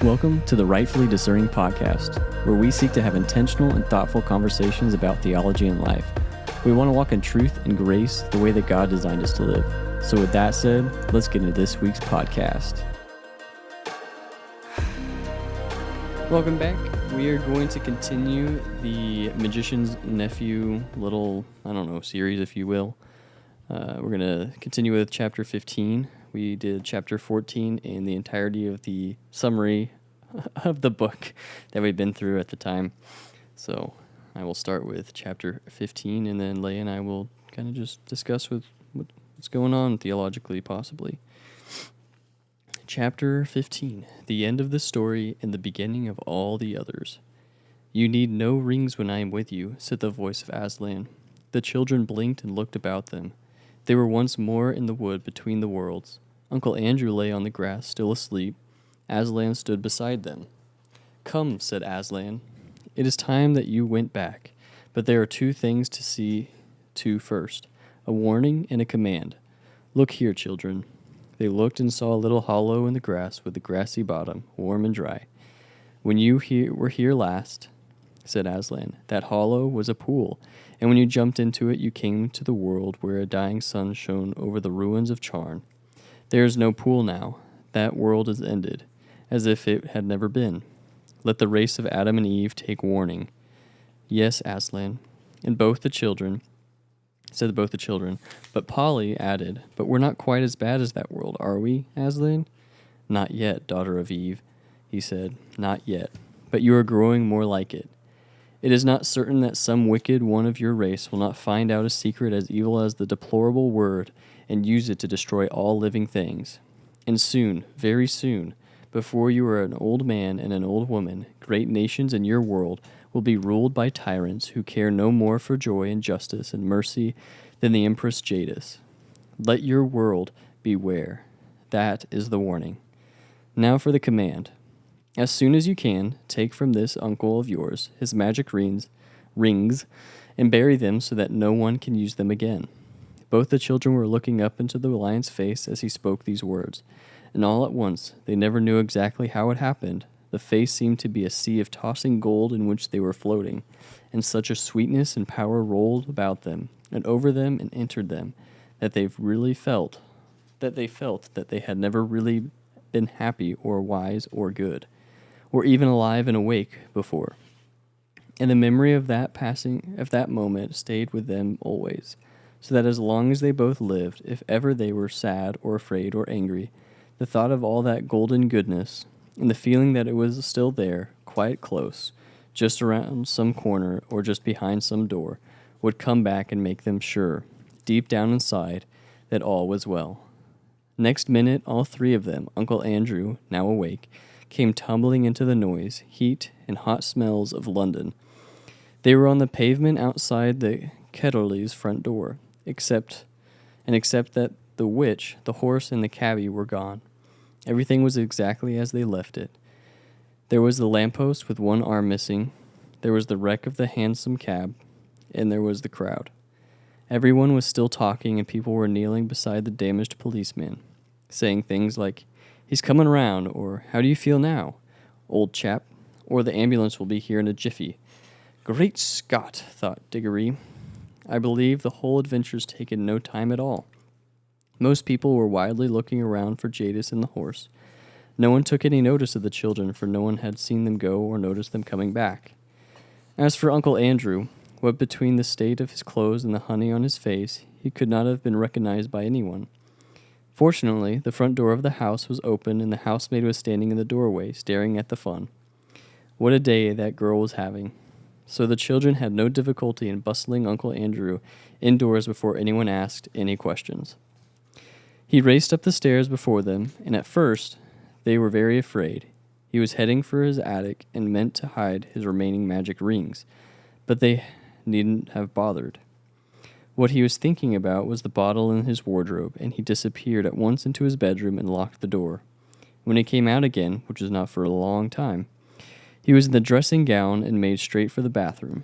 Welcome to the Rightfully Discerning Podcast, where we seek to have intentional and thoughtful conversations about theology and life. We want to walk in truth and grace the way that God designed us to live. So with that said, let's get into this week's podcast. Welcome back. We are going to continue the Magician's Nephew little, series, if you will. We're going to continue with chapter 15. We did chapter 14 in the entirety of the summary of the book that we've been through at the time. So I will start with chapter 15, and then Leigh and I will kind of just discuss what's going on theologically, possibly. Chapter 15, the end of the story and the beginning of all the others. You need no rings when I am with you, said the voice of Aslan. The children blinked and looked about them. They were once more in the wood between the worlds. Uncle Andrew lay on the grass, still asleep. Aslan stood beside them. Come, said Aslan. It is time that you went back, but there are two things to see to first, a warning and a command. Look here, children. They looked and saw a little hollow in the grass with a grassy bottom, warm and dry. When you were here last, said Aslan, that hollow was a pool, and when you jumped into it, you came to the world where a dying sun shone over the ruins of Charn. There is no pool now. That world is ended, as if it had never been. Let the race of Adam and Eve take warning. Yes, Aslan, and both the children, but Polly added, but we're not quite as bad as that world, are we, Aslan? Not yet, daughter of Eve, he said, not yet, but you are growing more like it. It is not certain that some wicked one of your race will not find out a secret as evil as the deplorable word and use it to destroy all living things. And soon, very soon, before you are an old man and an old woman, great nations in your world will be ruled by tyrants who care no more for joy and justice and mercy than the Empress Jadis. Let your world beware. That is the warning. Now for the command. As soon as you can, take from this uncle of yours his magic rings, and bury them so that no one can use them again. Both the children were looking up into the lion's face as he spoke these words, and all at once, they never knew exactly how it happened. The face seemed to be a sea of tossing gold in which they were floating, and such a sweetness and power rolled about them, and over them and entered them, that they felt that they had never really been happy or wise or good, or even alive and awake before. And the memory of that moment stayed with them always, so that as long as they both lived, if ever they were sad or afraid or angry, the thought of all that golden goodness, and the feeling that it was still there, quite close, just around some corner or just behind some door, would come back and make them sure, deep down inside, that all was well. Next minute, all three of them, Uncle Andrew, now awake, came tumbling into the noise, heat, and hot smells of London. They were on the pavement outside the Ketterleys' front door, except that the witch, the horse, and the cabby were gone. Everything was exactly as they left it. There was the lamppost with one arm missing, there was the wreck of the hansom cab, and there was the crowd. Everyone was still talking, and people were kneeling beside the damaged policeman, saying things like, "He's coming around," or "How do you feel now, old chap?" or "The ambulance will be here in a jiffy." Great Scott, thought Diggory. I believe the whole adventure's taken no time at all. Most people were wildly looking around for Jadis and the horse. No one took any notice of the children, for no one had seen them go or noticed them coming back. As for Uncle Andrew, what between the state of his clothes and the honey on his face, he could not have been recognized by anyone. Fortunately, the front door of the house was open, and the housemaid was standing in the doorway, staring at the fun. What a day that girl was having. So the children had no difficulty in bustling Uncle Andrew indoors before anyone asked any questions. He raced up the stairs before them, and at first they were very afraid. He was heading for his attic and meant to hide his remaining magic rings, but they needn't have bothered. What he was thinking about was the bottle in his wardrobe, and he disappeared at once into his bedroom and locked the door. When he came out again, which was not for a long time, he was in the dressing gown and made straight for the bathroom.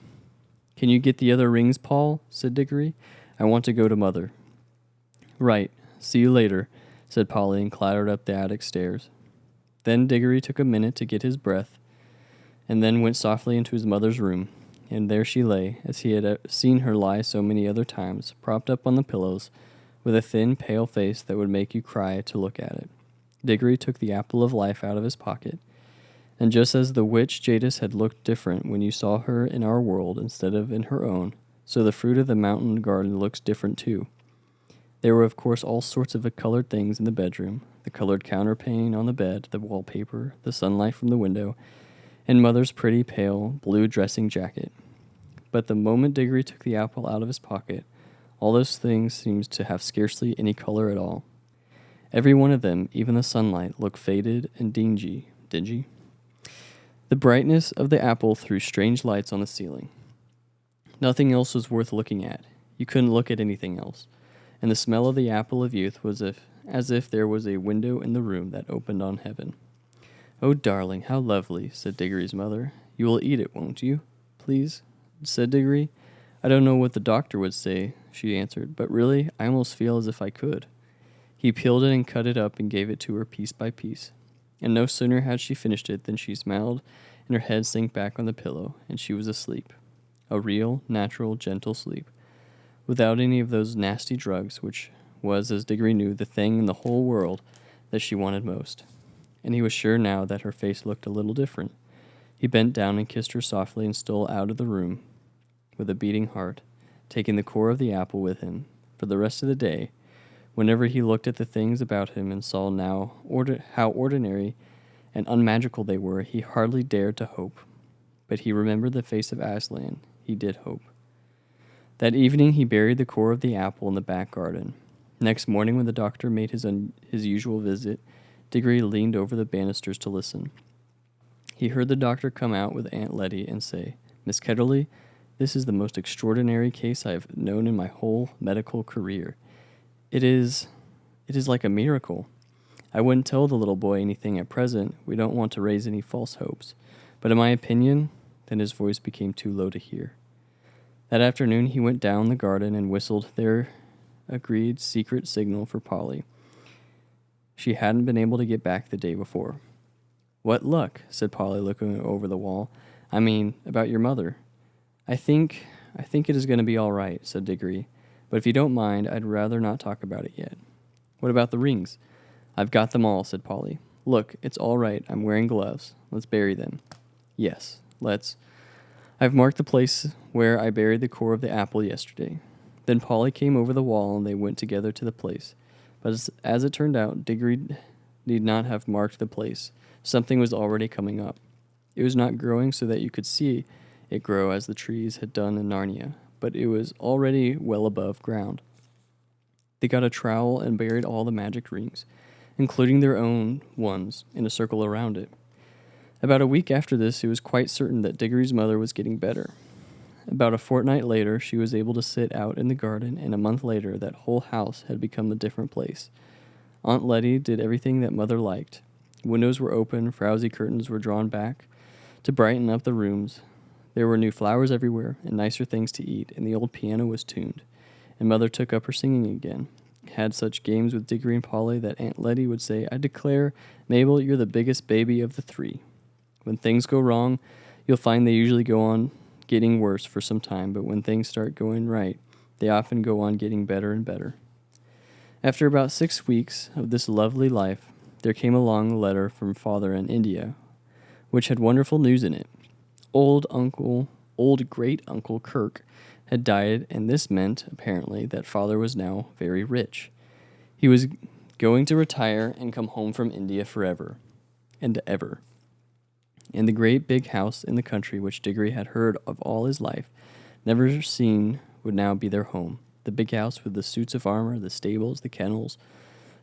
"Can you get the other rings, Paul?" said Diggory. "I want to go to Mother." "Right. See you later," said Polly, and clattered up the attic stairs. Then Diggory took a minute to get his breath, and then went softly into his mother's room, and there she lay, as he had seen her lie so many other times, propped up on the pillows, with a thin, pale face that would make you cry to look at it. Diggory took the apple of life out of his pocket, and just as the witch Jadis had looked different when you saw her in our world instead of in her own, so the fruit of the mountain garden looks different too. There were, of course, all sorts of colored things in the bedroom, the colored counterpane on the bed, the wallpaper, the sunlight from the window, and Mother's pretty, pale, blue dressing jacket. But the moment Diggory took the apple out of his pocket, all those things seemed to have scarcely any color at all. Every one of them, even the sunlight, looked faded and dingy. The brightness of the apple threw strange lights on the ceiling. Nothing else was worth looking at. You couldn't look at anything else. And the smell of the apple of youth was as if there was a window in the room that opened on heaven. "Oh, darling, how lovely," said Diggory's mother. "You will eat it, won't you?" "Please," said Diggory. "I don't know what the doctor would say," she answered, "but really, I almost feel as if I could." He peeled it and cut it up and gave it to her piece by piece. And no sooner had she finished it than she smiled and her head sank back on the pillow, and she was asleep. A real, natural, gentle sleep, without any of those nasty drugs, which was, as Diggory knew, the thing in the whole world that she wanted most. And he was sure now that her face looked a little different. He bent down and kissed her softly and stole out of the room with a beating heart, taking the core of the apple with him. For the rest of the day, whenever he looked at the things about him and saw now how ordinary and unmagical they were, he hardly dared to hope. But he remembered the face of Aslan. He did hope. That evening he buried the core of the apple in the back garden. Next morning, when the doctor made his usual visit, Diggory leaned over the banisters to listen. He heard the doctor come out with Aunt Letty and say, "Miss Ketterly, this is the most extraordinary case I have known in my whole medical career. It is like a miracle. I wouldn't tell the little boy anything at present. We don't want to raise any false hopes. But in my opinion," then his voice became too low to hear. That afternoon he went down the garden and whistled their agreed secret signal for Polly. She hadn't been able to get back the day before. "What luck?" said Polly, looking over the wall. "I mean, about your mother." I think it is going to be all right," said Diggory. "But if you don't mind, I'd rather not talk about it yet." "What about the rings?" "I've got them all," said Polly. "Look, it's all right. I'm wearing gloves. Let's bury them." "Yes, let's. I've marked the place where I buried the core of the apple yesterday." Then Polly came over the wall, and they went together to the place. But as it turned out, Diggory need not have marked the place. Something was already coming up. It was not growing so that you could see it grow as the trees had done in Narnia, but it was already well above ground. They got a trowel and buried all the magic rings, including their own ones, in a circle around it. About a week after this, it was quite certain that Diggory's mother was getting better. About a fortnight later, she was able to sit out in the garden, and a month later, that whole house had become a different place. Aunt Letty did everything that Mother liked. Windows were open, frowsy curtains were drawn back to brighten up the rooms. There were new flowers everywhere, and nicer things to eat, and the old piano was tuned. And Mother took up her singing again. Had such games with Diggory and Polly that Aunt Letty would say, "I declare, Mabel, you're the biggest baby of the three. When things go wrong, you'll find they usually go on getting worse for some time, but when things start going right, they often go on getting better and better." After about 6 weeks of this lovely life, there came along a letter from Father in India, which had wonderful news in it. Old great-uncle Kirk had died, and this meant, apparently, that Father was now very rich. He was going to retire and come home from India forever and ever. And the great big house in the country which Diggory had heard of all his life, never seen, would now be their home. The big house with the suits of armor, the stables, the kennels,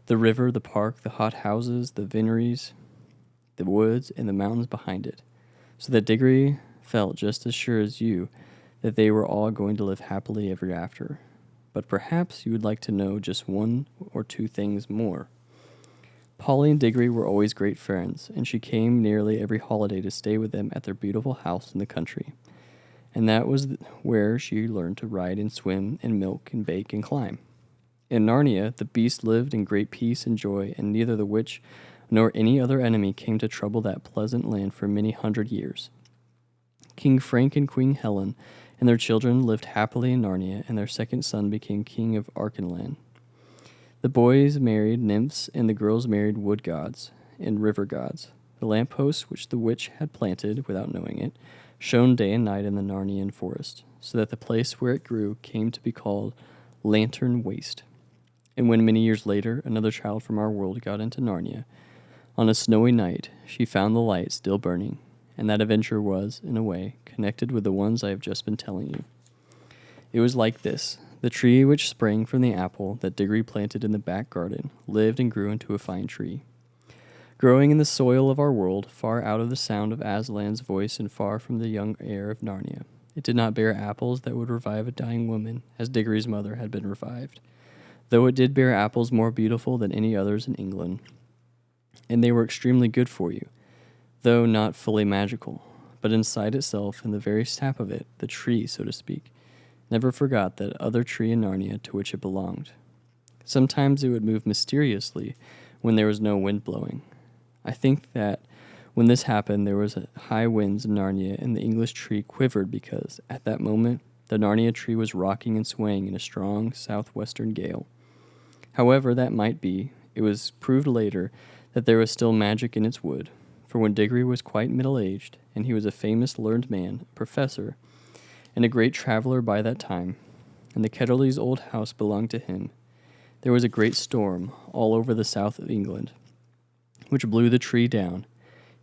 the river, the park, the hot houses, the vineries, the woods, and the mountains behind it. So that Diggory felt just as sure as you that they were all going to live happily ever after. But perhaps you would like to know just one or two things more. Polly and Diggory were always great friends, and she came nearly every holiday to stay with them at their beautiful house in the country. And that was where she learned to ride and swim and milk and bake and climb. In Narnia, the beasts lived in great peace and joy, and neither the witch nor any other enemy came to trouble that pleasant land for many 100 years. King Frank and Queen Helen and their children lived happily in Narnia, and their second son became king of Archenland. The boys married nymphs, and the girls married wood gods and river gods. The lamppost which the witch had planted, without knowing it, shone day and night in the Narnian forest, so that the place where it grew came to be called Lantern Waste. And when many years later another child from our world got into Narnia, on a snowy night she found the light still burning, and that adventure was, in a way, connected with the ones I have just been telling you. It was like this. The tree which sprang from the apple that Diggory planted in the back garden lived and grew into a fine tree. Growing in the soil of our world, far out of the sound of Aslan's voice and far from the young air of Narnia, it did not bear apples that would revive a dying woman, as Diggory's mother had been revived, though it did bear apples more beautiful than any others in England, and they were extremely good for you, though not fully magical. But inside itself, in the very sap of it, the tree, so to speak, never forgot that other tree in Narnia to which it belonged. Sometimes it would move mysteriously when there was no wind blowing. I think that when this happened, there was high winds in Narnia, and the English tree quivered because, at that moment, the Narnia tree was rocking and swaying in a strong southwestern gale. However that might be, it was proved later that there was still magic in its wood, for when Diggory was quite middle-aged, and he was a famous learned man, a professor, and a great traveler by that time, and the Ketterleys' old house belonged to him, there was a great storm all over the south of England, which blew the tree down.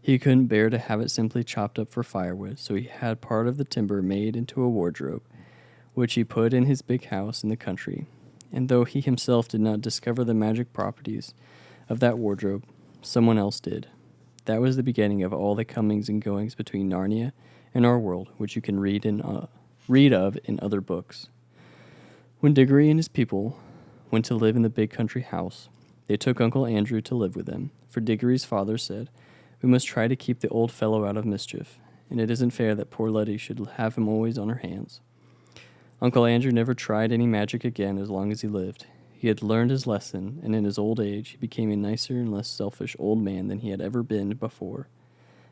He couldn't bear to have it simply chopped up for firewood, so he had part of the timber made into a wardrobe, which he put in his big house in the country, and though he himself did not discover the magic properties of that wardrobe, someone else did. That was the beginning of all the comings and goings between Narnia and our world, which you can read of in other books. When Diggory and his people went to live in the big country house, they took Uncle Andrew to live with them, for Diggory's father said, "We must try to keep the old fellow out of mischief, and it isn't fair that poor Letty should have him always on her hands." Uncle Andrew never tried any magic again as long as he lived. He had learned his lesson, and in his old age he became a nicer and less selfish old man than he had ever been before.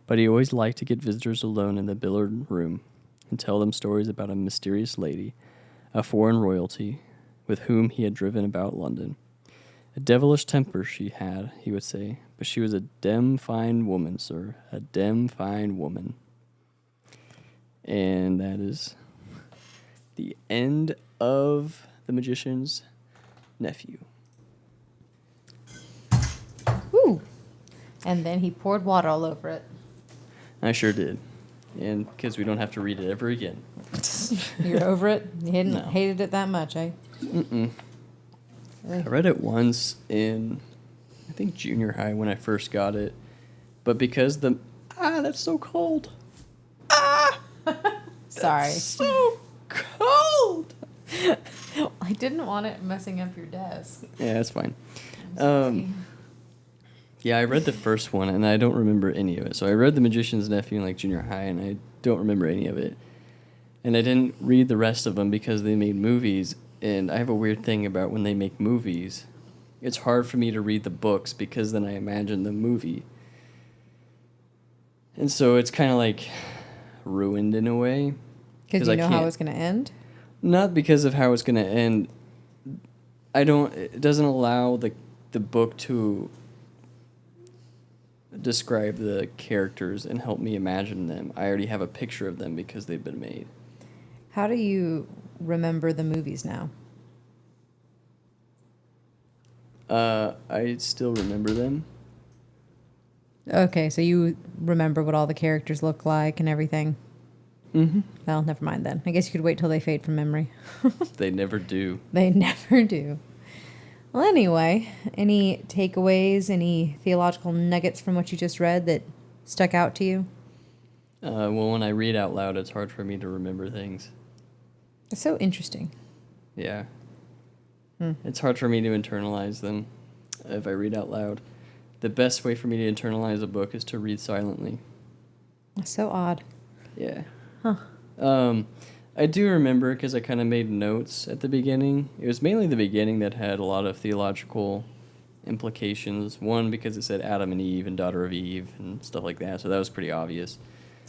But he always liked to get visitors alone in the billiard room and tell them stories about a mysterious lady, a foreign royalty, with whom he had driven about London. A devilish temper she had, he would say, but she was a dem fine woman, sir, a dem fine woman. And that is the end of The Magician's Nephew. Woo! And then he poured water all over it. I sure did. And because we don't have to read it ever again. You're over it? You No. hated it that much, eh? Mm-mm. I read it once in, I think, junior high when I first got it. But because that's so cold. Sorry. That's so cold. I didn't want it messing up your desk. Yeah, that's fine. Yeah, I read the first one, and I don't remember any of it. So I read The Magician's Nephew in, junior high, and I don't remember any of it. And I didn't read the rest of them because they made movies, and I have a weird thing about when they make movies. It's hard for me to read the books because then I imagine the movie. And so it's kind of, ruined in a way. Because you know how it's going to end? Not because of how it's going to end. It doesn't allow the book to describe the characters and help me imagine them. I already have a picture of them because they've been made. How do you remember the movies now? I still remember them. Okay, so you remember what all the characters look like and everything? Mm-hmm. Well, never mind then. I guess you could wait till they fade from memory. They never do. They never do. Well, anyway, any takeaways, any theological nuggets from what you just read that stuck out to you? Well, when I read out loud, it's hard for me to remember things. It's so interesting. Yeah. It's hard for me to internalize them if I read out loud. The best way for me to internalize a book is to read silently. That's so odd. Yeah. Huh. I do remember because I kind of made notes at the beginning. It was mainly the beginning that had a lot of theological implications. One, because it said Adam and Eve and daughter of Eve and stuff like that, so that was pretty obvious.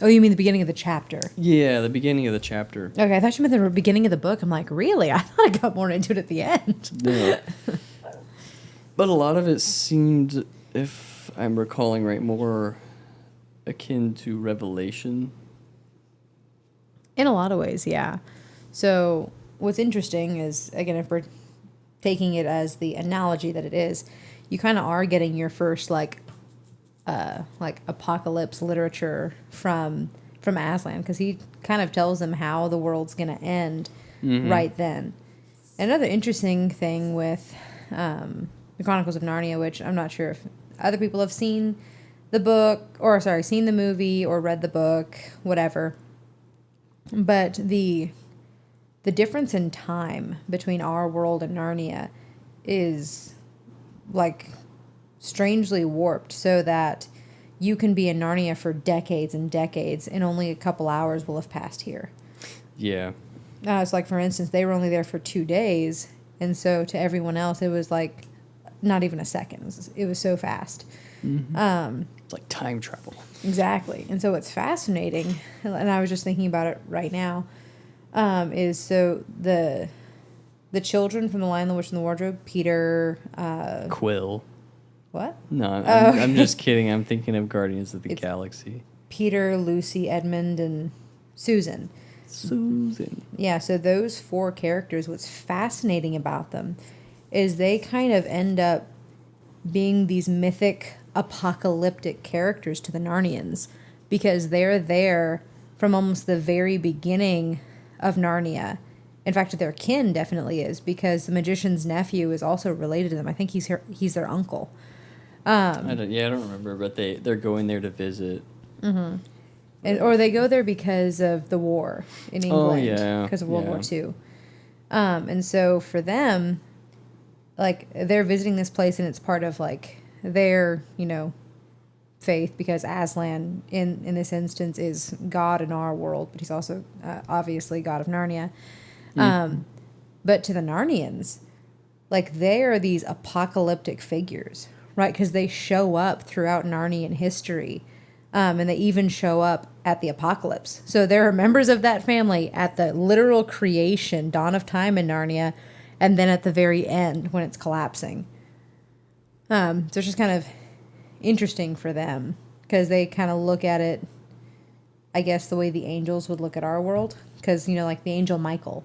Oh, you mean the beginning of the chapter? Yeah, the beginning of the chapter. Okay, I thought you meant the beginning of the book. I'm like, really? I thought I got more into it at the end. No. But a lot of it seemed, if I'm recalling right, more akin to Revelation. In a lot of ways, yeah. So what's interesting is, again, if we're taking it as the analogy that it is, you kind of are getting your first like apocalypse literature from Aslan, because he kind of tells them how the world's going to end right then. Another interesting thing with the Chronicles of Narnia, which I'm not sure if other people have seen the book, or sorry, seen the movie or read the book, whatever. But the difference in time between our world and Narnia is like strangely warped, so that you can be in Narnia for decades and decades, and only a couple hours will have passed here. Yeah. It's like, for instance, they were only there for 2 days, and so to everyone else, it was like not even a second. It was so fast. It's like time travel. Exactly. And so what's fascinating, and I was just thinking about it right now, is so the children from The Lion, the Witch, and the Wardrobe, Peter... Quill. What? No, Okay. I'm just kidding. I'm thinking of Guardians of the Galaxy. Peter, Lucy, Edmund, and Susan. Susan. Yeah, so those 4 characters, what's fascinating about them is they kind of end up being these mythic, apocalyptic characters to the Narnians, because they're there from almost the very beginning of Narnia. In fact, their kin definitely is, because the magician's nephew is also related to them. I think he's their uncle. I don't remember, but they're going there to visit. Or they go there because of the war in England. Oh, yeah. Because of World War II. And so for them, like, they're visiting this place, and it's part of, like, their, faith, because Aslan, in this instance, is God in our world, but he's also obviously God of Narnia. But to the Narnians, like, they are these apocalyptic figures, right? Because they show up throughout Narnian history. And they even show up at the apocalypse. So there are members of that family at the literal creation, dawn of time in Narnia, and then at the very end when it's collapsing. So it's just kind of interesting for them, because they kind of look at it, I guess, the way the angels would look at our world. Because, like the angel Michael,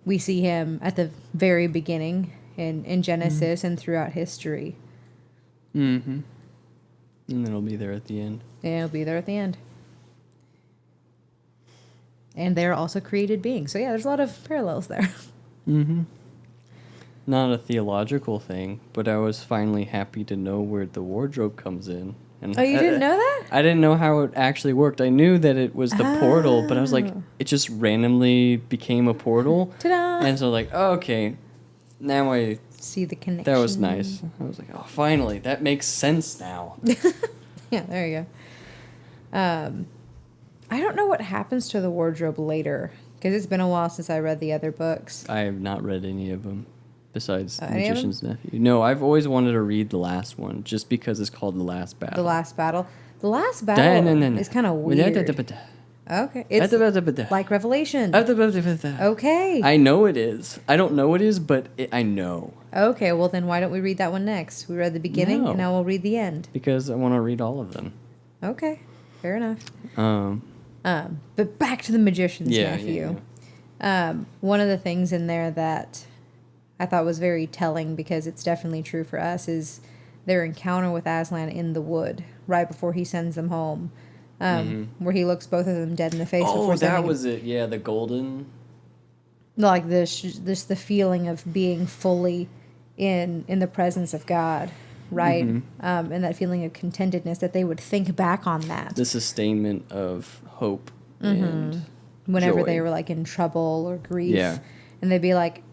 we see him at the very beginning in Genesis and throughout history. Mm-hmm. And then it'll be there at the end. And it'll be there at the end. And they're also created beings. So yeah, there's a lot of parallels there. Mm-hmm. Not a theological thing, but I was finally happy to know where the wardrobe comes in. And Oh, you didn't know that? I didn't know how it actually worked. I knew that it was the portal, but I was like, it just randomly became a portal. Ta-da! And so like, oh, okay, now I... See the connection. That was nice. I was like, oh, finally, that makes sense now. Yeah, there you go. I don't know what happens to the wardrobe later, because it's been a while since I read the other books. I have not read any of them, besides The Any of Magician's Nephew. No, I've always wanted to read the last one, just because it's called The Last Battle. The Last Battle. The Last Battle is kind of weird. Okay. It's like Revelation. Okay. I know it is. I don't know it is, but I know. Okay, well then why don't we read that one next? We read the beginning, and now we'll read the end. Because I want to read all of them. Okay, fair enough. But back to the Magician's Nephew. Yeah. One of the things in there that I thought was very telling, because it's definitely true for us, is their encounter with Aslan in the wood right before he sends them home, where he looks both of them dead in the face. Oh, that was it. Yeah, the golden. Like the feeling of being fully in the presence of God, right? And that feeling of contentedness, that they would think back on that. The sustainment of hope and whenever joy. they were like in trouble or grief. Yeah. And they'd be like,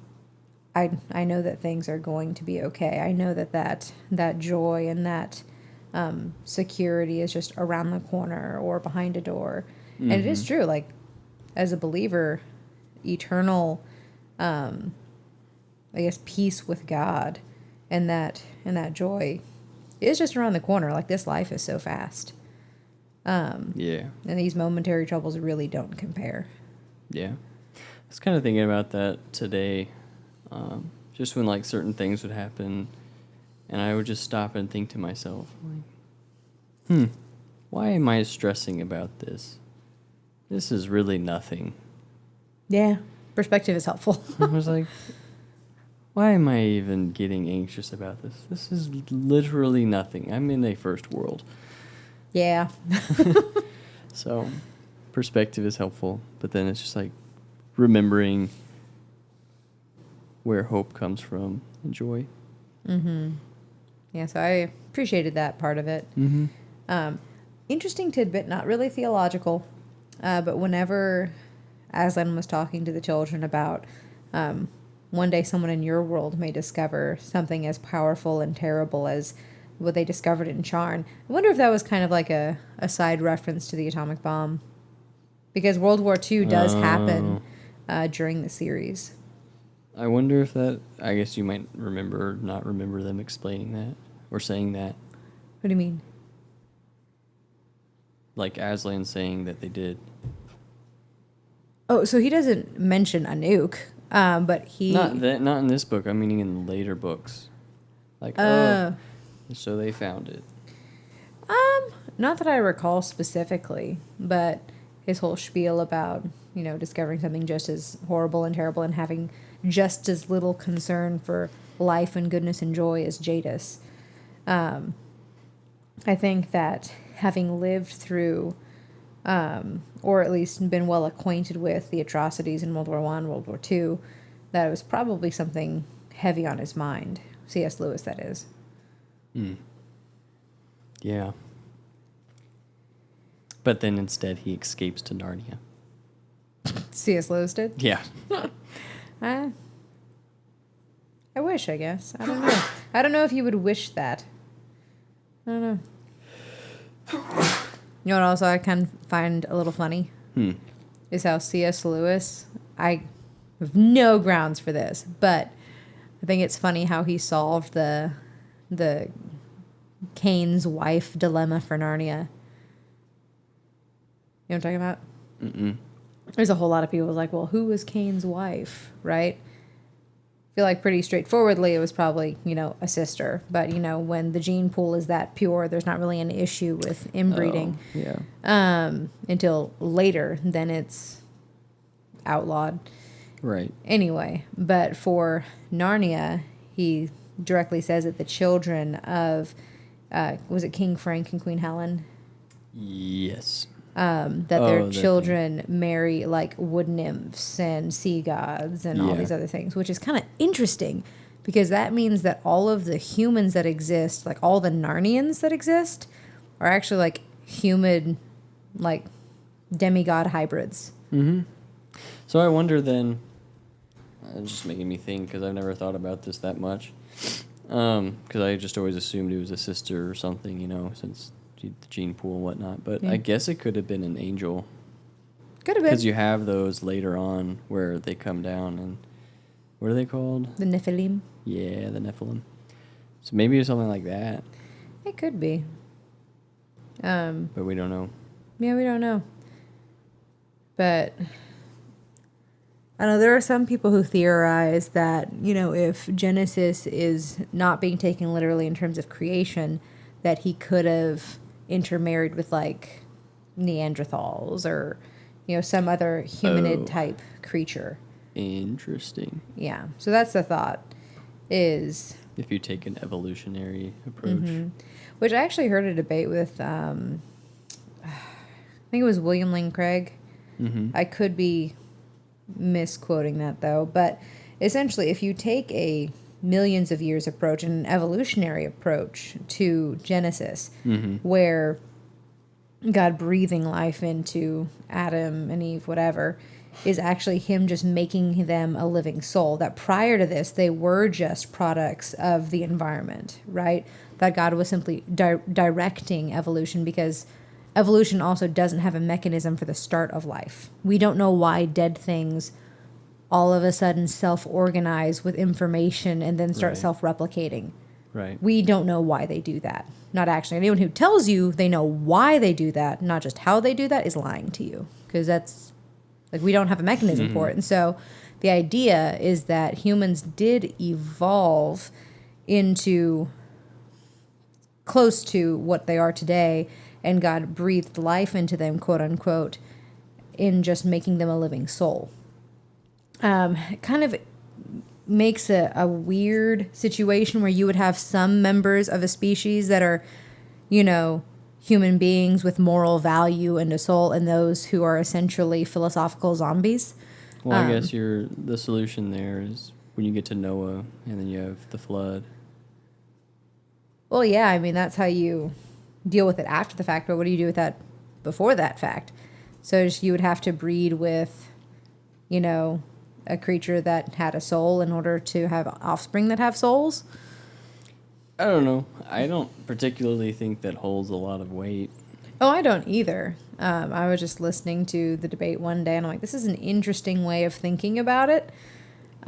I know that things are going to be okay. I know that joy and that security is just around the corner or behind a door. And it is true, like, as a believer, eternal, I guess, peace with God and that joy is just around the corner. Like, this life is so fast. Yeah. And these momentary troubles really don't compare. Yeah. I was kind of thinking about that today. Just when like certain things would happen, and I would just stop and think to myself, like, why am I stressing about this? This is really nothing. Yeah. Perspective is helpful. I was like, why am I even getting anxious about this? This is literally nothing. I'm in a first world. Yeah. So, perspective is helpful, but then it's just like remembering where hope comes from and joy. Mm-hmm. Yeah, so I appreciated that part of it. Mm-hmm. Interesting tidbit, not really theological, but whenever Aslan was talking to the children about one day someone in your world may discover something as powerful and terrible as what they discovered in Charn. I wonder if that was kind of like a side reference to the atomic bomb. Because World War II does happen during the series. I wonder if that, I guess you might remember, not remember them explaining that or saying that. What do you mean? Like Aslan saying that they did. Oh, so he doesn't mention a nuke, but he... Not in this book, I'm meaning in later books. Like, so they found it. Not that I recall specifically, but his whole spiel about, discovering something just as horrible and terrible and having just as little concern for life and goodness and joy as Jadis. I think that having lived through, or at least been well acquainted with the atrocities in World War I, World War II, that it was probably something heavy on his mind. C.S. Lewis, that is. Yeah. But then instead he escapes to Narnia. C.S. Lewis did? Yeah. I wish, I guess. I don't know. I don't know if you would wish that. I don't know. You know what also I kind of find a little funny? Is how C.S. Lewis, I have no grounds for this, but I think it's funny how he solved the Cain's wife dilemma for Narnia. You know what I'm talking about? Mm-mm. There's a whole lot of people like, well, who was Cain's wife, right? I feel like pretty straightforwardly it was probably, a sister. But, when the gene pool is that pure, there's not really an issue with inbreeding. Oh, yeah. Until later, then it's outlawed. Right. Anyway, but for Narnia, he directly says that the children of, was it King Frank and Queen Helen? Yes. That their children marry like wood nymphs and sea gods and all these other things, which is kind of interesting because that means that all of the humans that exist, like all the Narnians that exist, are actually like human, like demigod hybrids. Mm-hmm. So I wonder then, it's just making me think because I've never thought about this that much. Because I just always assumed it was a sister or something, since the gene pool and whatnot. But I guess it could have been an angel. Could have been. Because you have those later on where they come down and, what are they called? The Nephilim. Yeah, the Nephilim. So maybe it's something like that. It could be. But we don't know. Yeah, we don't know. But I know there are some people who theorize that, if Genesis is not being taken literally in terms of creation, that he could have intermarried with like Neanderthals or, some other humanid type creature. Interesting. Yeah. So that's the thought is. If you take an evolutionary approach. Which I actually heard a debate with, I think it was William Lane Craig. I could be misquoting that though, but essentially if you take a millions of years approach and an evolutionary approach to Genesis, where God breathing life into Adam and Eve, whatever, is actually him just making them a living soul, that prior to this they were just products of the environment, right? That God was simply directing evolution because evolution also doesn't have a mechanism for the start of life. We don't know why dead things all of a sudden self-organize with information and then start self-replicating. Right. We don't know why they do that. Not actually. Anyone who tells you they know why they do that, not just how they do that, is lying to you. Because that's, like, we don't have a mechanism for it. And so the idea is that humans did evolve into close to what they are today, and God breathed life into them, quote unquote, in just making them a living soul. It kind of makes a weird situation where you would have some members of a species that are, you know, human beings with moral value and a soul, and those who are essentially philosophical zombies. Well, I guess the solution there is when you get to Noah, and then you have the flood. Well, yeah, I mean, that's how you deal with it after the fact, but what do you do with that before that fact? So you would have to breed with, you know, a creature that had a soul in order to have offspring that have souls? I don't know. I don't particularly think that holds a lot of weight. Oh, I don't either. I was just listening to the debate one day, and I'm like, this is an interesting way of thinking about it.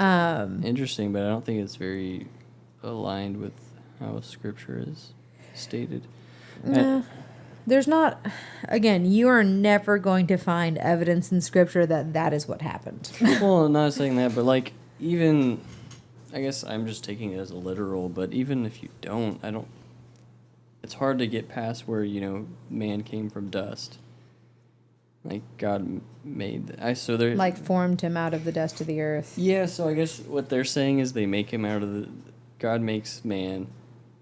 Interesting, but I don't think it's very aligned with how Scripture is stated. No. There's not, again, you are never going to find evidence in Scripture that that is what happened. Well, I'm not saying that, but like, even, I guess I'm just taking it as a literal, but even if you don't, it's hard to get past where, you know, man came from dust. Like, God made, like, formed him out of the dust of the earth. Yeah, so I guess what they're saying is they make him out of God makes man,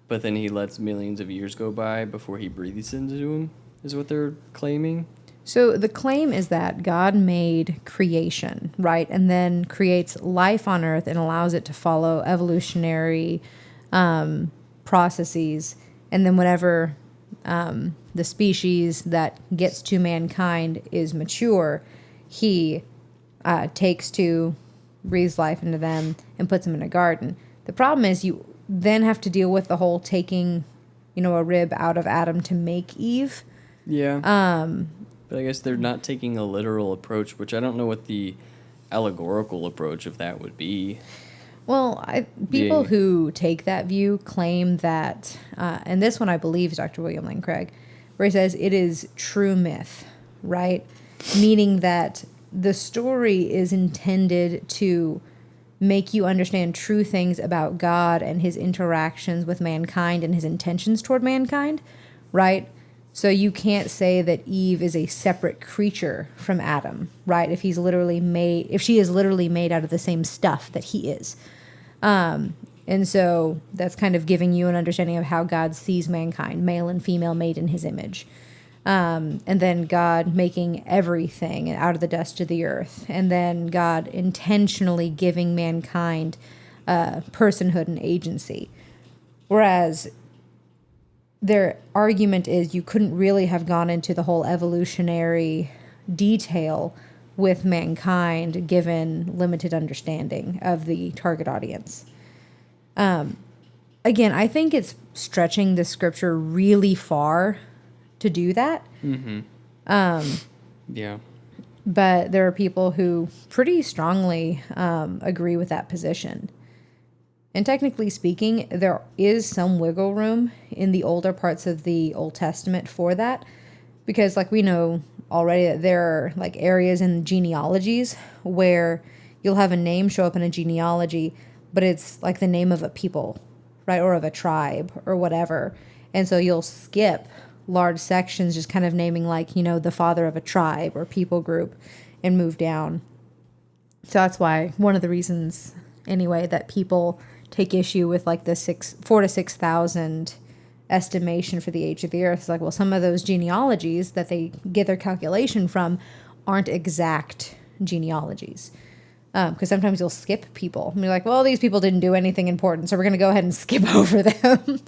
but then he lets millions of years go by before he breathes into him, is what they're claiming. So the claim is that God made creation, right? And then creates life on earth and allows it to follow evolutionary processes. And then whenever the species that gets to mankind is mature, he breathes life into them and puts them in a garden. The problem is you then have to deal with the whole taking, you know, a rib out of Adam to make Eve. Yeah. But I guess they're not taking a literal approach, which I don't know what the allegorical approach of that would be. Well, people who take that view claim that, and this one I believe is Dr. William Lane Craig, where he says it is true myth, right? Meaning that the story is intended to make you understand true things about God and his interactions with mankind and his intentions toward mankind, right? So you can't say that Eve is a separate creature from Adam, right? If she is literally made out of the same stuff that he is. And so that's kind of giving you an understanding of how God sees mankind, male and female made in his image. And then God making everything out of the dust of the earth. And then God intentionally giving mankind personhood and agency. Whereas their argument is you couldn't really have gone into the whole evolutionary detail with mankind given limited understanding of the target audience. Again, I think it's stretching the scripture really far to do that. Mm-hmm. Yeah. But there are people who pretty strongly agree with that position. And technically speaking, there is some wiggle room in the older parts of the Old Testament for that. Because like we know already that there are like areas in genealogies where you'll have a name show up in a genealogy, but it's like the name of a people, right? Or of a tribe or whatever. And so you'll skip large sections just kind of naming like, you know, the father of a tribe or people group and move down. So that's why one of the reasons anyway that people take issue with like the 4,000 to 6,000 estimation for the age of the earth. It's like, well, some of those genealogies that they get their calculation from aren't exact genealogies. Because sometimes you'll skip people. And you're like, well, these people didn't do anything important, so we're going to go ahead and skip over them.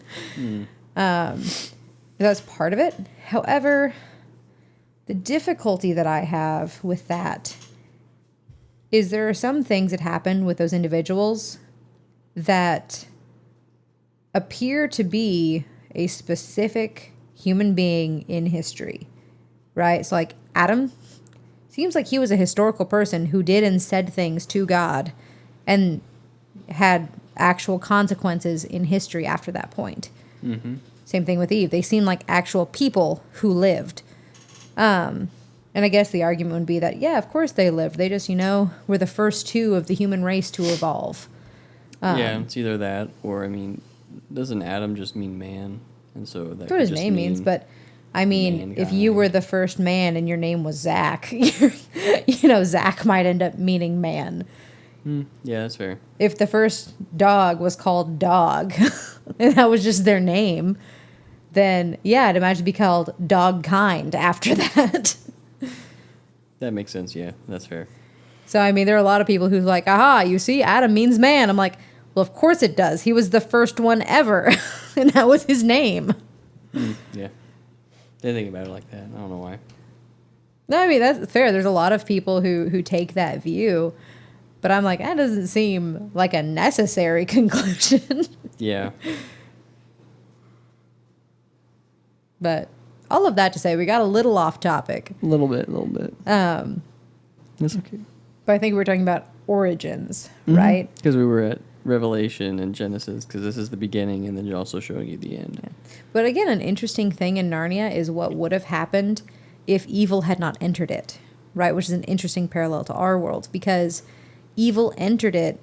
That's part of it. However, the difficulty that I have with that is there are some things that happen with those individuals that appear to be a specific human being in history, right? So like Adam seems like he was a historical person who did and said things to God and had actual consequences in history after that point. Mm-hmm. Same thing with Eve. They seem like actual people who lived. And I guess the argument would be that, yeah, of course they lived. They just, were the first two of the human race to evolve. Yeah, it's either that or, doesn't Adam just mean man? And so that That's what his could just name means, mean but if you mankind. were the first man and your name was Zach, Zach might end up meaning man. Yeah, that's fair. If the first dog was called Dog, and that was just their name, then yeah, I'd imagine it'd be called Dog Kind after that. That makes sense, yeah, that's fair. So, there are a lot of people who's like, aha, you see, Adam means man. I'm like, well, of course it does. He was the first one ever, and that was his name. Yeah. They think about it like that. I don't know why. No, that's fair. There's a lot of people who take that view, but I'm like, that doesn't seem like a necessary conclusion. Yeah. But all of that to say, we got a little off topic. A little bit. That's okay. But I think we were talking about origins, right? Because we were at Revelation and Genesis, because this is the beginning, and then you're also showing you the end. Yeah. But again, an interesting thing in Narnia is what would have happened if evil had not entered it, right? Which is an interesting parallel to our world, because evil entered it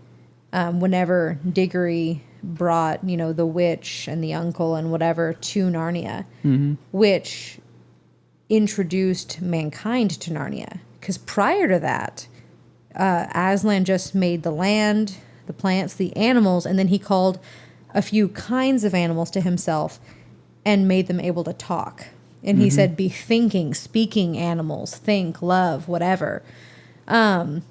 whenever Diggory brought, the witch and the uncle and whatever to Narnia, which introduced mankind to Narnia. Because prior to that, Aslan just made the land, the plants, the animals, and then he called a few kinds of animals to himself and made them able to talk. And he said, be thinking, speaking animals, think, love, whatever. And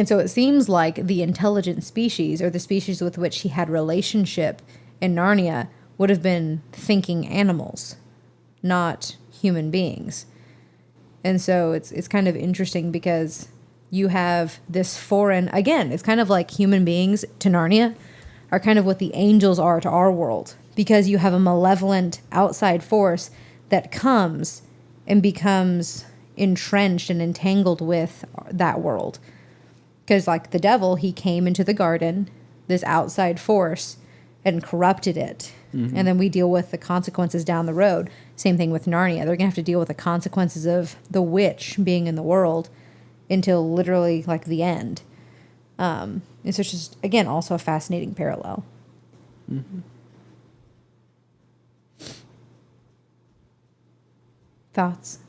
so it seems like the intelligent species, or the species with which he had relationship in Narnia, would have been thinking animals, not human beings. And so it's kind of interesting because you have this foreign, again, it's kind of like human beings to Narnia are kind of what the angels are to our world, because you have a malevolent outside force that comes and becomes entrenched and entangled with that world. Because like the devil, he came into the garden, this outside force, and corrupted it. And then we deal with the consequences down the road. Same thing with Narnia. They're going to have to deal with the consequences of the witch being in the world until literally like the end. And so it's just, again, also a fascinating parallel. Thoughts?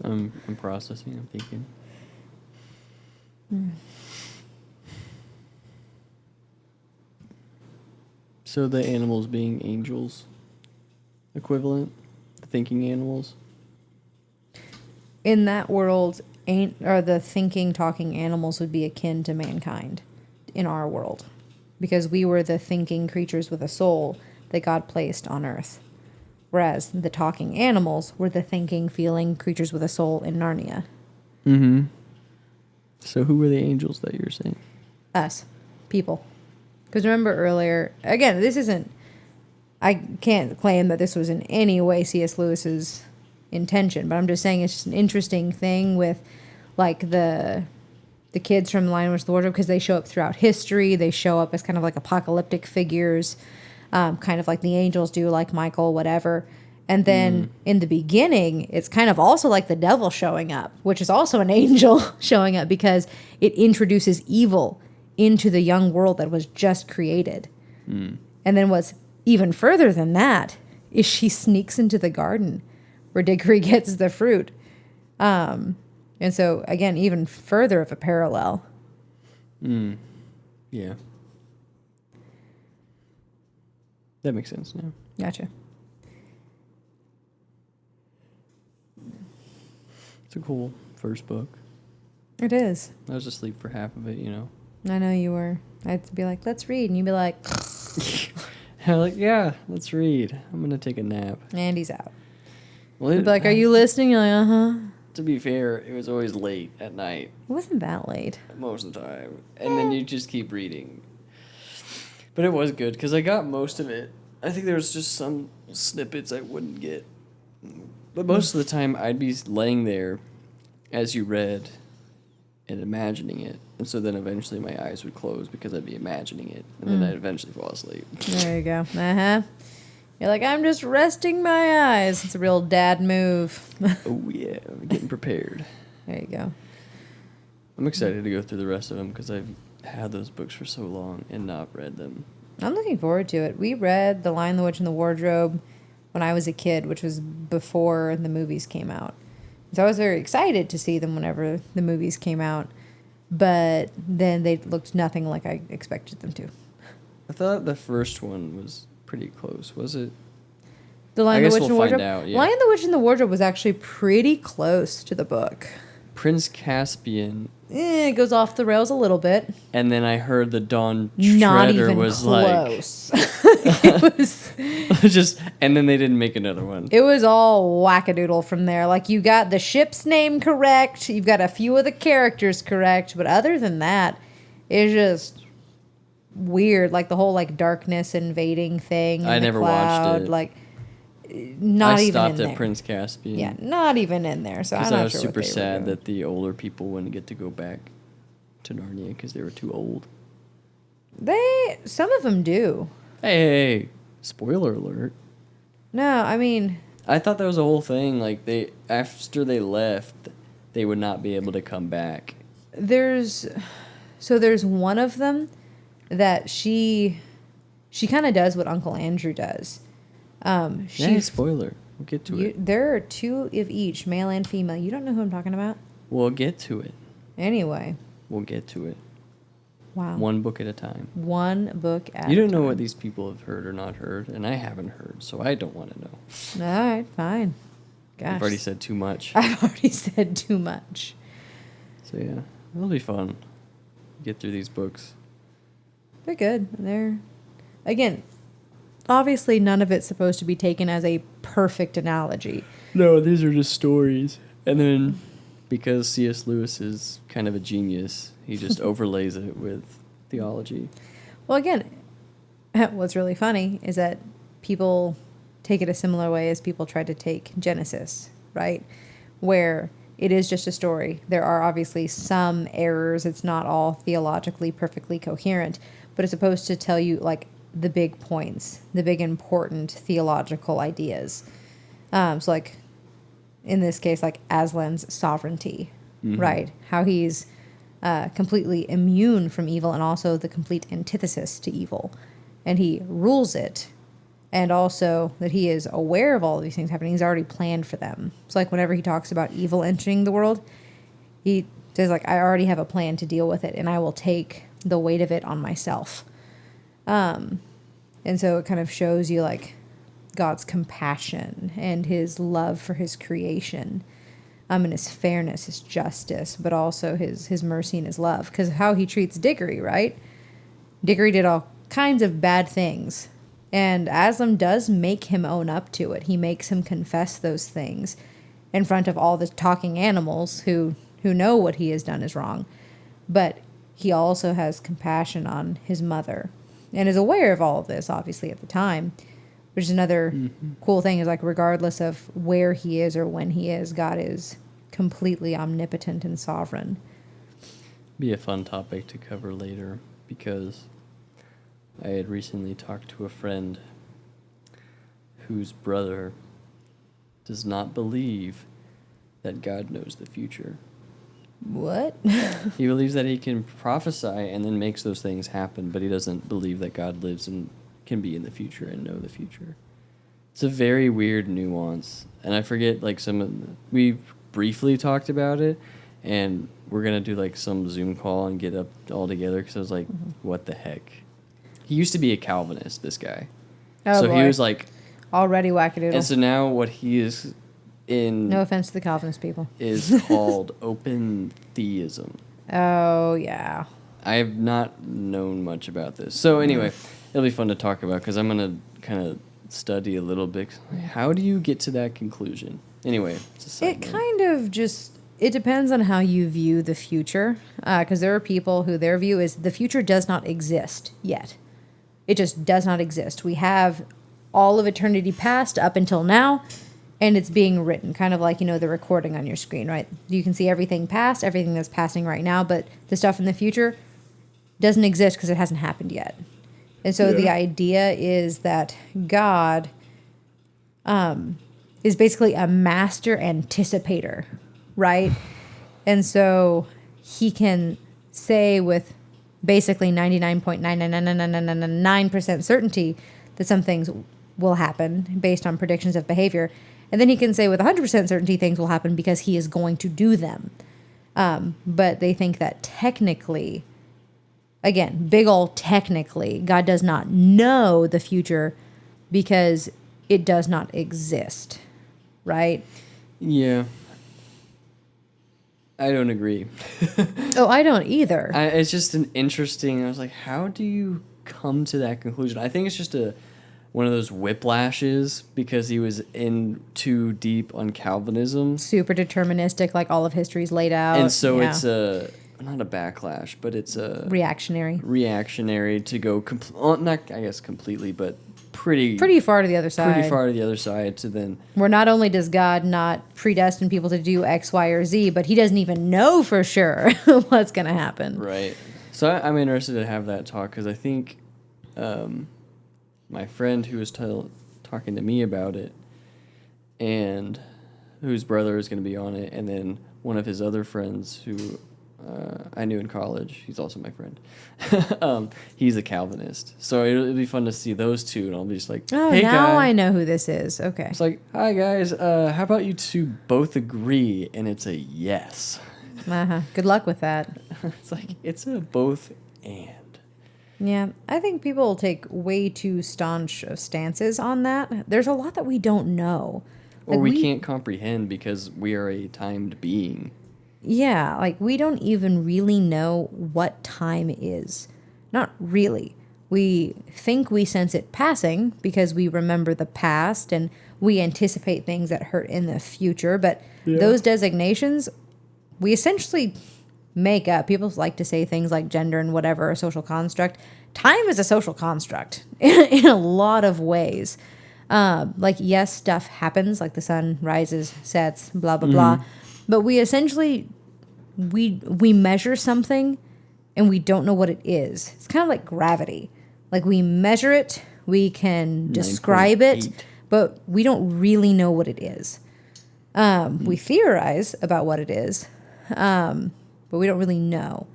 I'm processing, I'm thinking. So the animals being angels equivalent? The thinking animals? In that world, the thinking, talking animals would be akin to mankind in our world, because we were the thinking creatures with a soul that God placed on earth, whereas the talking animals were the thinking, feeling creatures with a soul in Narnia. So who were the angels that you're saying? Us, people. Because remember earlier, again, I can't claim that this was in any way C.S. Lewis's intention, but I'm just saying it's just an interesting thing with like the kids from The Lion, Witch, the Wardrobe, because they show up throughout history. They show up as kind of like apocalyptic figures, kind of like the angels do, like Michael, whatever. And then in the beginning, it's kind of also like the devil showing up, which is also an angel showing up, because it introduces evil into the young world that was just created. And then what's even further than that is she sneaks into the garden where Diggory gets the fruit. And so, again, even further of a parallel. Yeah. That makes sense now. Gotcha. It's a cool first book. It is. I was asleep for half of it, I know you were. I'd be like, let's read. And you'd be like... I'm like, yeah, let's read. I'm going to take a nap. And he's out. Well, You'd be like, are you listening? You're like, uh-huh. To be fair, it was always late at night. It wasn't that late. Most of the time. And then you just keep reading. But it was good, because I got most of it. I think there was just some snippets I wouldn't get. But most of the time, I'd be laying there as you read, and imagining it. And so then eventually my eyes would close because I'd be imagining it. And then I'd eventually fall asleep. There you go. Uh-huh. You're like, I'm just resting my eyes. It's a real dad move. Oh, yeah. I'm getting prepared. There you go. I'm excited to go through the rest of them because I've had those books for so long and not read them. I'm looking forward to it. We read The Lion, the Witch, and the Wardrobe when I was a kid, which was before the movies came out. So I was very excited to see them whenever the movies came out. But then they looked nothing like I expected them to. I thought the first one was pretty close. Was it? The Lion, the Witch, and the Wardrobe. Find out, yeah. Lion, the Witch, and the Wardrobe was actually pretty close to the book. Prince Caspian. It goes off the rails a little bit. And then I heard the Dawn Not Treader even was close. It was just, and then they didn't make another one. It was all wackadoodle from there. Like, you got the ship's name correct, you've got a few of the characters correct, but other than that, it's just weird. Like the whole like darkness invading thing. I never watched it. Like, not I even stopped in there. at Prince Caspian. Yeah, not even in there. So I'm Because not I was sure super what they sad were doing. that the older people wouldn't get to go back to Narnia because they were too old. Some of them do. Hey, spoiler alert. No, I mean, I thought that was a whole thing. Like after they left, they would not be able to come back. there's one of them that she kind of does what Uncle Andrew does. Spoiler. We'll get to it. There are two of each, male and female. You don't know who I'm talking about? We'll get to it. Anyway. We'll get to it. Wow. One book at a time. One book at a time. You don't know what these people have heard or not heard, and I haven't heard, so I don't want to know. All right, fine. Gosh. I've already said too much. I've already said too much. So yeah, it'll be fun. Get through these books. They're good. Again, obviously none of it's supposed to be taken as a perfect analogy. No, these are just stories. And then, because C.S. Lewis is kind of a genius, he just overlays it with theology. Well, again, what's really funny is that people take it a similar way as people tried to take Genesis, right? Where it is just a story. There are obviously some errors. It's not all theologically perfectly coherent, but it's supposed to tell you, like, the big points, the big important theological ideas. So, like, in this case, like Aslan's sovereignty, right? How he's completely immune from evil and also the complete antithesis to evil. And he rules it. And also that he is aware of all of these things happening. He's already planned for them. So, like, whenever he talks about evil entering the world, he says, like, I already have a plan to deal with it, and I will take the weight of it on myself. And so it kind of shows you, like, God's compassion and his love for his creation, and his fairness, his justice, but also his mercy and his love. Because how he treats Diggory, right? Diggory did all kinds of bad things. And Aslan does make him own up to it. He makes him confess those things in front of all the talking animals who know what he has done is wrong. But he also has compassion on his mother and is aware of all of this, obviously, at the time. Which is another cool thing, is like, regardless of where he is or when he is, God is completely omnipotent and sovereign. Be a fun topic to cover later, because I had recently talked to a friend whose brother does not believe that God knows the future. What? He believes that he can prophesy and then makes those things happen, but he doesn't believe that God lives and can be in the future and know the future. It's a very weird nuance, and I forget, like, we briefly talked about it, and we're gonna do like some Zoom call and get up all together, because I was like, what the heck? He used to be a Calvinist, this guy. Oh, so boy. he was like, Already wackadoodle. and so now what he is in No offense to the Calvinist people. is called open theism. Oh, yeah. I have not known much about this. So anyway, it'll be fun to talk about, because I'm going to kind of study a little bit. How do you get to that conclusion? Anyway, it's a side It note. kind of just, it depends on how you view the future. Because there are people who their view is the future does not exist yet. It just does not exist. We have all of eternity past up until now, and it's being written, kind of like, the recording on your screen, right? You can see everything past, everything that's passing right now, but the stuff in the future doesn't exist because it hasn't happened yet. And so the idea is that God is basically a master anticipator, right? And so he can say with basically 99.99999% certainty that some things will happen based on predictions of behavior. And then he can say with 100% certainty things will happen because he is going to do them. But they think that technically, again, big ol' technically, God does not know the future because it does not exist, right? Yeah. I don't agree. Oh, I don't either. It's just an interesting... I was like, how do you come to that conclusion? I think it's just one of those whiplashes because he was in too deep on Calvinism. Super deterministic, like all of history's laid out. And so it's not a backlash, but it's a... Reactionary to go... not, I guess, completely, but pretty far to the other side. Pretty far to the other side to then... Where not only does God not predestine people to do X, Y, or Z, but he doesn't even know for sure what's going to happen. Right. So I'm interested to have that talk because I think my friend who was talking to me about it and whose brother is going to be on it, and then one of his other friends who I knew in college, he's also my friend, he's a Calvinist. So it'll be fun to see those two, and I'll be just like, oh, hey, now guy. I know who this is. Okay. It's like, hi, guys, how about you two both agree, and it's a yes. Good luck with that. It's like, it's a both and. Yeah, I think people will take way too staunch of stances on that. There's a lot that we don't know. Or we can't comprehend because we are a timed being. Yeah, like we don't even really know what time is. Not really. We think we sense it passing because we remember the past and we anticipate things that hurt in the future. But those designations, we essentially make up. People like to say things like gender and whatever, a social construct. Time is a social construct in a lot of ways. Like, yes, stuff happens, like the sun rises, sets, blah, blah, blah. But we essentially, we measure something and we don't know what it is. It's kind of like gravity. Like we measure it, we can describe it, but we don't really know what it is. We theorize about what it is, but we don't really know.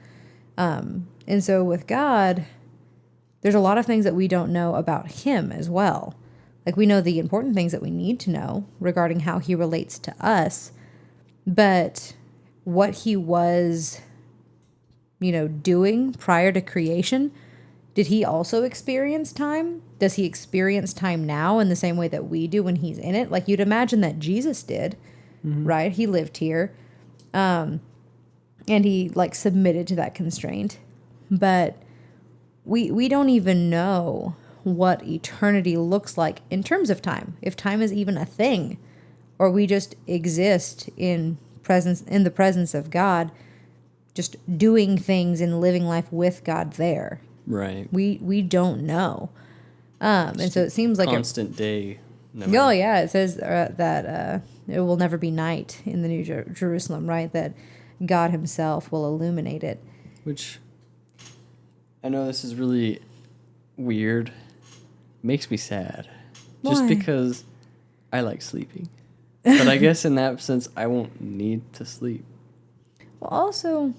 And so with God, there's a lot of things that we don't know about him as well. Like we know the important things that we need to know regarding how he relates to us, but what he was, doing prior to creation, did he also experience time? Does he experience time now in the same way that we do when he's in it? Like you'd imagine that Jesus did, right? He lived here, and he submitted to that constraint, but we don't even know what eternity looks like in terms of time, if time is even a thing, or we just exist in the presence of God, just doing things and living life with God there. Right. We don't know. And so it seems like constant day. Oh yeah, it says that it will never be night in the New Jerusalem, right? That God himself will illuminate it. Which I know this is really weird. Makes me sad. Why? Just because I like sleeping. But I guess in that sense, I won't need to sleep. Well, also,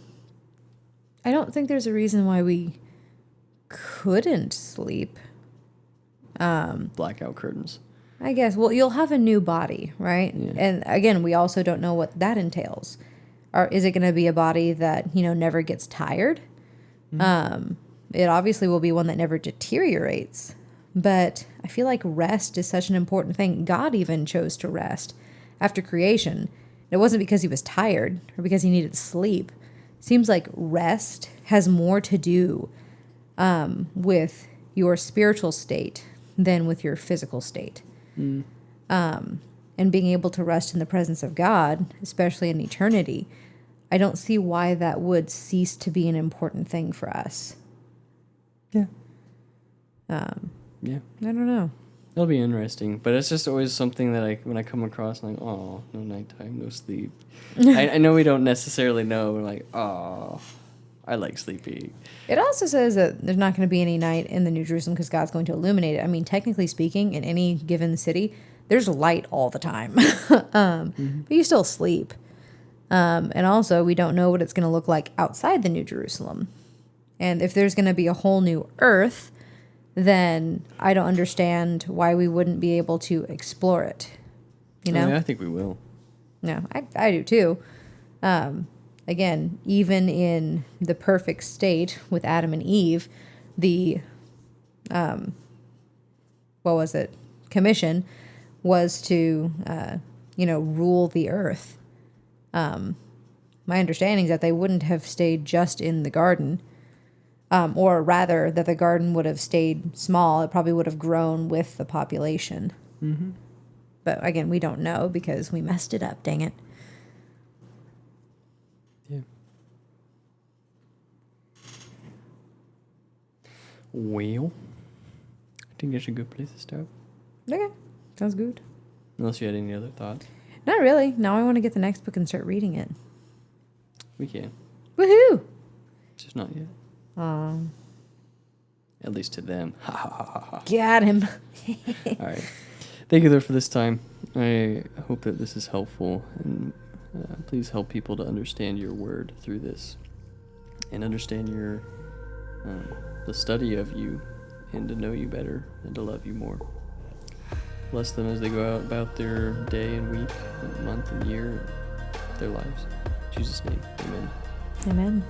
I don't think there's a reason why we couldn't sleep. Blackout curtains. I guess. Well, you'll have a new body, right? Yeah. And again, we also don't know what that entails. Or is it going to be a body that, never gets tired? It obviously will be one that never deteriorates. But I feel like rest is such an important thing. God even chose to rest after creation. It wasn't because he was tired or because he needed sleep. Seems like rest has more to do with your spiritual state than with your physical state. And being able to rest in the presence of God, especially in eternity, I don't see why that would cease to be an important thing for us. Yeah. Yeah. I don't know. It'll be interesting, but it's just always something that when I come across, I'm like, oh, no nighttime, no sleep. I know we don't necessarily know. We're like, oh, I like sleeping. It also says that there's not going to be any night in the New Jerusalem because God's going to illuminate it. I mean, technically speaking, in any given city, there's light all the time, but you still sleep. And also, we don't know what it's going to look like outside the New Jerusalem. And if there's going to be a whole new earth, then I don't understand why we wouldn't be able to explore it. You know? Yeah, I think we will. No, I do too. Again, even in the perfect state with Adam and Eve, the, commission was to, rule the earth. My understanding is that they wouldn't have stayed just in the garden. Or rather, that the garden would have stayed small. It probably would have grown with the population. Mm-hmm. But again, we don't know because we messed it up, dang it. Yeah. Well, I think that's a good place to stop. Okay, sounds good. Unless you had any other thoughts. Not really. Now I want to get the next book and start reading it. We can. Woohoo! Just not yet. Um, At least to them. Ha ha ha ha ha. Got him. All right. Thank you, though, for this time. I hope that this is helpful, and please help people to understand your word through this, and understand your the study of you, and to know you better, and to love you more. Bless them as they go out about their day and week, and month and year, their lives. In Jesus' name, amen. Amen.